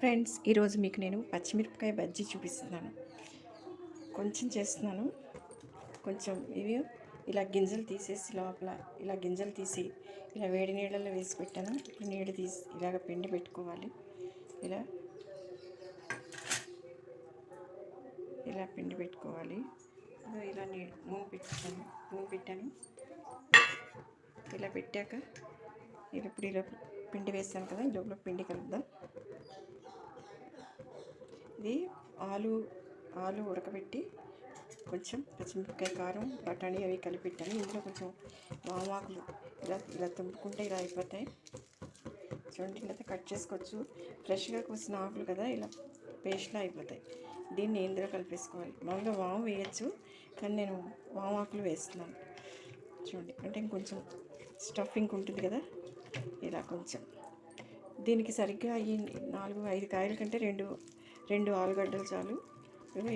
Friends, ఈరోజు మీకు నేను పచ్చిమిరపకాయ బజ్జీ చూపిస్తున్నాను. కొంచెం చేస్తున్నాను. కొంచెం ఇవి ఇలా గింజలు తీసేసి లోపల ఇలా గింజలు తీసి ఇలా వేడి నీళ్ళల్లో వేసి పెట్టాను. నీళ్ళు తీసి ఇలాగ పిండి పెట్టుకోవాలి. ఇలా ఇలా పిండి పెట్టుకోవాలి. ఇలా నూనె పెట్టాను. ఇలా పెట్టాక ఇప్పుడు ఇలా పిండి వేసాను కదా, లోపల పిండి కలుపుదాం. ఇది ఆలు ఉడకబెట్టి కొంచెం పచ్చిమిరపకాయ, కారం, బఠానీ అవి కలిపి పెట్టాను. ఇందులో కొంచెం వామాకులు ఇలా తుంపుకుంటే ఇలా అయిపోతాయి. చూడండి, ఇలా కట్ చేసుకోవచ్చు. ఫ్రెష్గా కోసిన ఆకులు కదా, ఇలా పేస్ట్లా అయిపోతాయి. దీన్ని ఇందులో కలిపేసుకోవాలి. మామూలుగా వాము వేయచ్చు, కానీ నేను వామాకులు వేస్తున్నాను. చూడండి, అంటే ఇంకొంచెం స్టఫింగ్ ఉంటుంది కదా, ఇలా కొంచెం దీనికి సరిగ్గా ఈ 4-5 కాయల కంటే రెండు ఆలుగడ్డలు చాలు.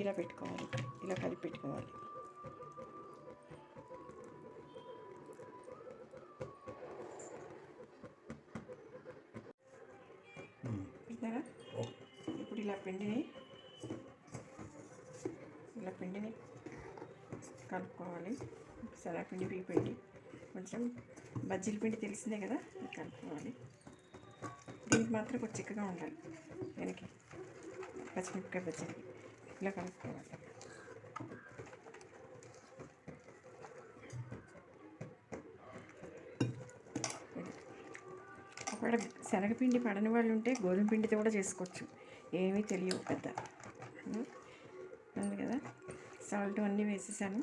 ఇలా పెట్టుకోవాలి, ఇలా కలిపి పెట్టుకోవాలి. ఇప్పుడు ఇలా పిండిని కలుపుకోవాలి. శనగపిండి, బియ్య పిండి, కొంచెం బజ్జీల పిండి తెలిసిందే కదా, కలుపుకోవాలి. దీనికి మాత్రం కొంచెం చిక్కగా ఉండాలి. దీనికి పచ్చిమిరపకాయ బజ్జీలు ఇలా కలుపుకోవాలి. ఒకవేళ శనగపిండి పడని వాళ్ళు ఉంటే గోధుమ పిండితో కూడా చేసుకోవచ్చు. ఏమీ తెలియవు పెద్ద ఉంది కదా. సాల్ట్ అన్నీ వేసేసాను,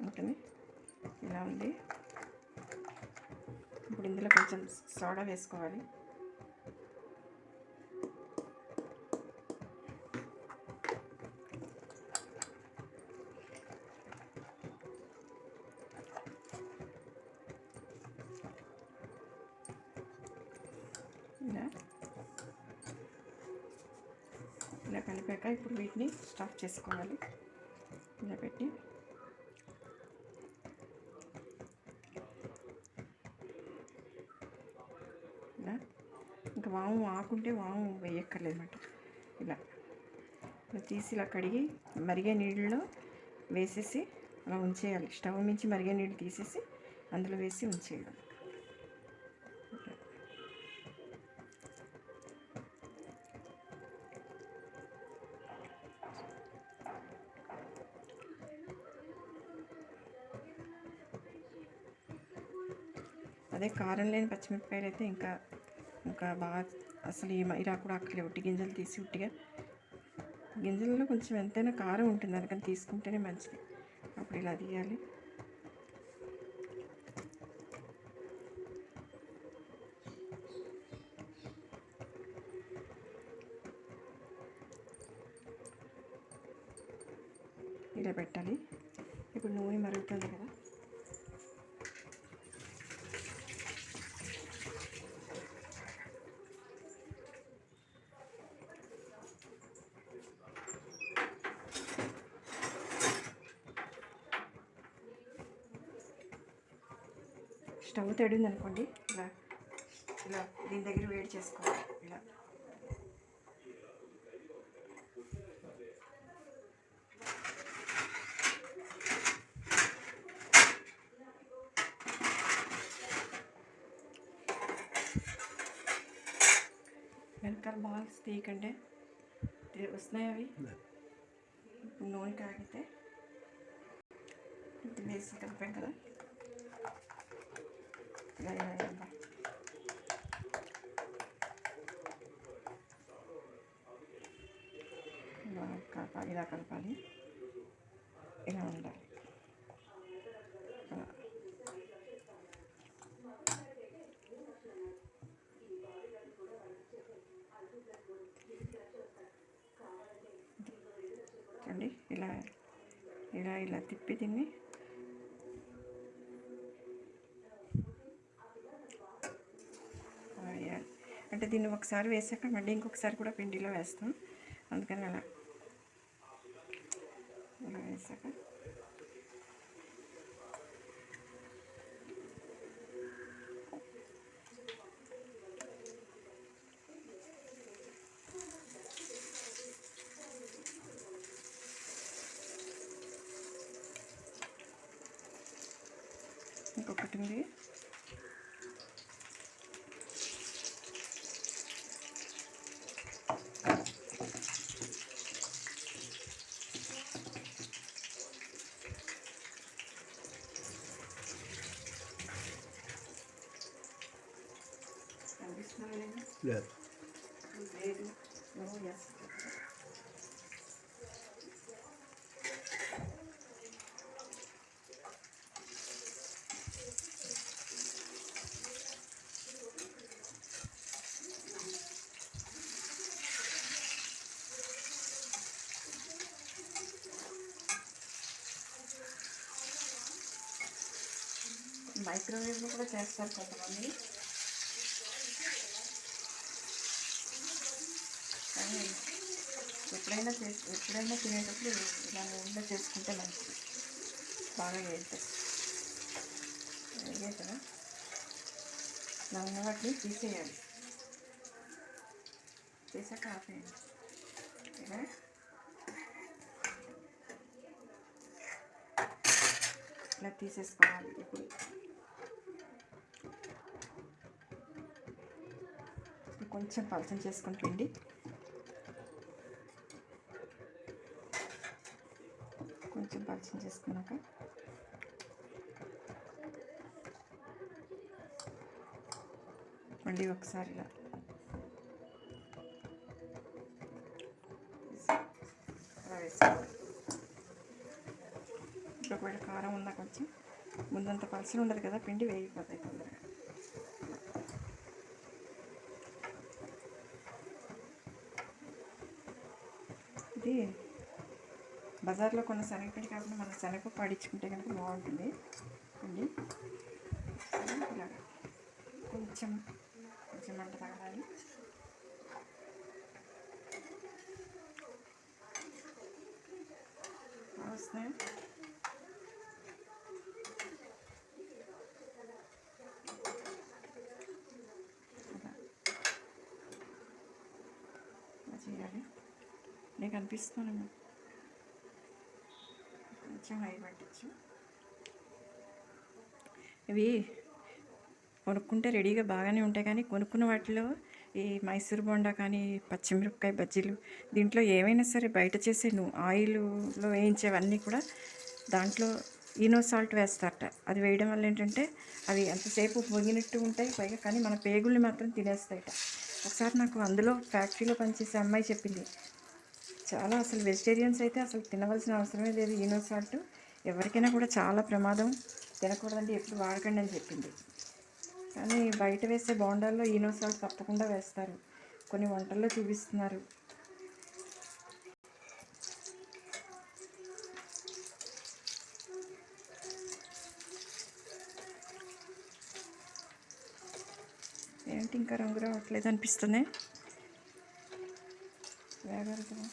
ఉంటుంది ఇలా ఉంది. ఇప్పుడు ఇందులో కొంచెం సోడా వేసుకోవాలి. ఇలా కలిపాక ఇప్పుడు వీటిని స్టఫ్ చేసుకోవాలి. ఇలా పెట్టి ఇలా ఇంకా వాము ఆకుంటే వాము వేయక్కర్లేదన్నమాట. ఇలా తీసి ఇలా కడిగి మరిగే నీళ్ళలో వేసేసి అలా ఉంచేయాలి. స్టవ్ నుంచి మరిగే నీళ్ళు తీసేసి అందులో వేసి ఉంచేయాలి. అదే కారం లేని పచ్చిమిరపకాయలు అయితే ఇంకా బాగా అసలు ఇలా కూడా అక్కర్లే. ఉట్టి గింజలు తీసి ఉట్టిగా గింజలలో కొంచెం ఎంతైనా కారం ఉంటుంది, అందుకని తీసుకుంటేనే మంచిది. అప్పుడు ఇలా తీయాలి. ఇలా పెట్టాలి. ఇప్పుడు నూనె మరుగుతుంది కదా, స్టవ్ తడింది అనుకోండి, ఇలా దీని దగ్గర వేడి చేసుకోవాలి. ఇలా వెనకాల బాల్స్ తీయకండి, వస్తున్నాయి అవి. నూనె కాగితే ఇది వేసి కలిపాం కదా, ఇలా కలపాలి. ఇలా ఉండాలి. చూడండి, ఇలా తిప్పి దీన్ని అంటే దీన్ని ఒకసారి వేసాక మళ్ళీ ఇంకొకసారి కూడా పిండిలో వేస్తాం, అందుకని అలా వేసాక అవుతుంది. లేదు. మైక్రోవేవ్లో కూడా చేస్తారు కొంతమంది, కానీ ఎప్పుడైనా తినేటప్పుడు ఇలా నూనెలో చేసుకుంటే మంచిది, బాగా వేస్తాయి. వేగే కదా, నూనె వాటిని తీసేయాలి, తీసాక ఆపేయండి. ఓకేనా, ఇలా తీసేసుకోవాలి. ఇప్పుడు కొంచెం పలచం చేసుకొని పిండి కొంచెం పలచం చేసుకున్నాక మళ్ళీ ఒకసారి ఇలా వేసుకోవాలి. ఇప్పుడు ఒకవేళ కారం ఉన్నా కొంచెం ముందంత పలచన ఉండదు కదా, పిండి వేగిపోతాయి తొందరగా. ఇది బజార్లో కొన్న శనగపిండి కాకుండా మనం శనగపప్పు ఆడించుకుంటే కనుక బాగుంటుంది పిండి. ఇలాగ కొంచెం కొంచెం మంట తగలాలి. వస్తాయి. చేయాలి. నేను కనిపిస్తున్నాను, కొంచెం హై పట్టచ్చు. ఇవి కొనుక్కుంటే రెడీగా బాగానే ఉంటాయి, కానీ కొనుక్కున్న వాటిలో ఈ మైసూర్ బోండా కానీ పచ్చిమిరపకాయ బజ్జీలు దీంట్లో ఏమైనా సరే బయట చేసే ఆయిల్లో వేయించేవన్నీ కూడా దాంట్లో ఈనో సాల్ట్ వేస్తారట. అది వేయడం వల్ల ఏంటంటే అవి ఎంతసేపు పొగినట్టు ఉంటాయి పైగా, కానీ మన పేగుల్ని మాత్రం తినేస్తాయట. ఒకసారి నాకు అందులో ఫ్యాక్టరీలో పనిచేసే అమ్మాయి చెప్పింది, చాలా అసలు వెజిటేరియన్స్ అయితే అసలు తినవలసిన అవసరమే లేదు ఈనో సాల్ట్, ఎవరికైనా కూడా చాలా ప్రమాదం, తినకూడదండి, ఎప్పుడు వాడకండి అని చెప్పింది. కానీ బయట వేసే బోండాల్లో ఈనో సాల్ట్ తప్పకుండా వేస్తారు, కొన్ని వంటల్లో చూపిస్తున్నారు. ఏంటి ఇంకా రంగు రావట్లేదు అనిపిస్తుంది, వేగాలి కదా,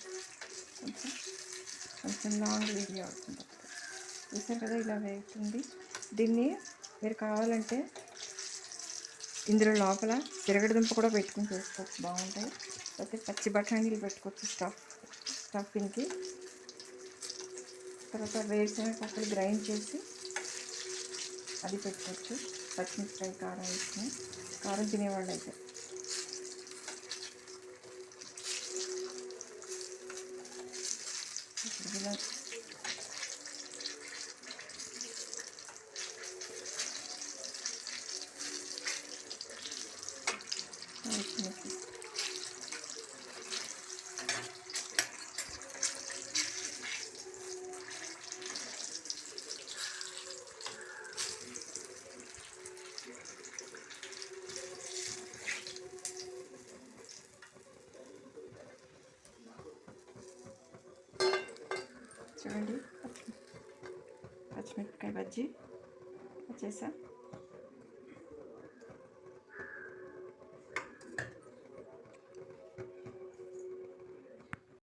కొంచెం కొంచెం లాంగ్ వీడియో అవుతుంది. చూసారు కదా ఇలా వేగుతుంది. దీన్ని మీరు కావాలంటే ఇందులో లోపల తిరగడదుంప కూడా పెట్టుకుని చేసుకోవచ్చు, బాగుంటాయి. లేకపోతే పచ్చి బఠానీలు పెట్టుకోవచ్చు స్టఫింగ్కి. తర్వాత వేరుశనగ పప్పులు గ్రైండ్ చేసి అది పెట్టుకోవచ్చు, పచ్చిమిరపకాయ కారం వేసుకుని, కారం తినేవాళ్ళు అయితే. ఇలా చూడండి, పచ్చిమిరపకాయ బజ్జీ వచ్చేసా.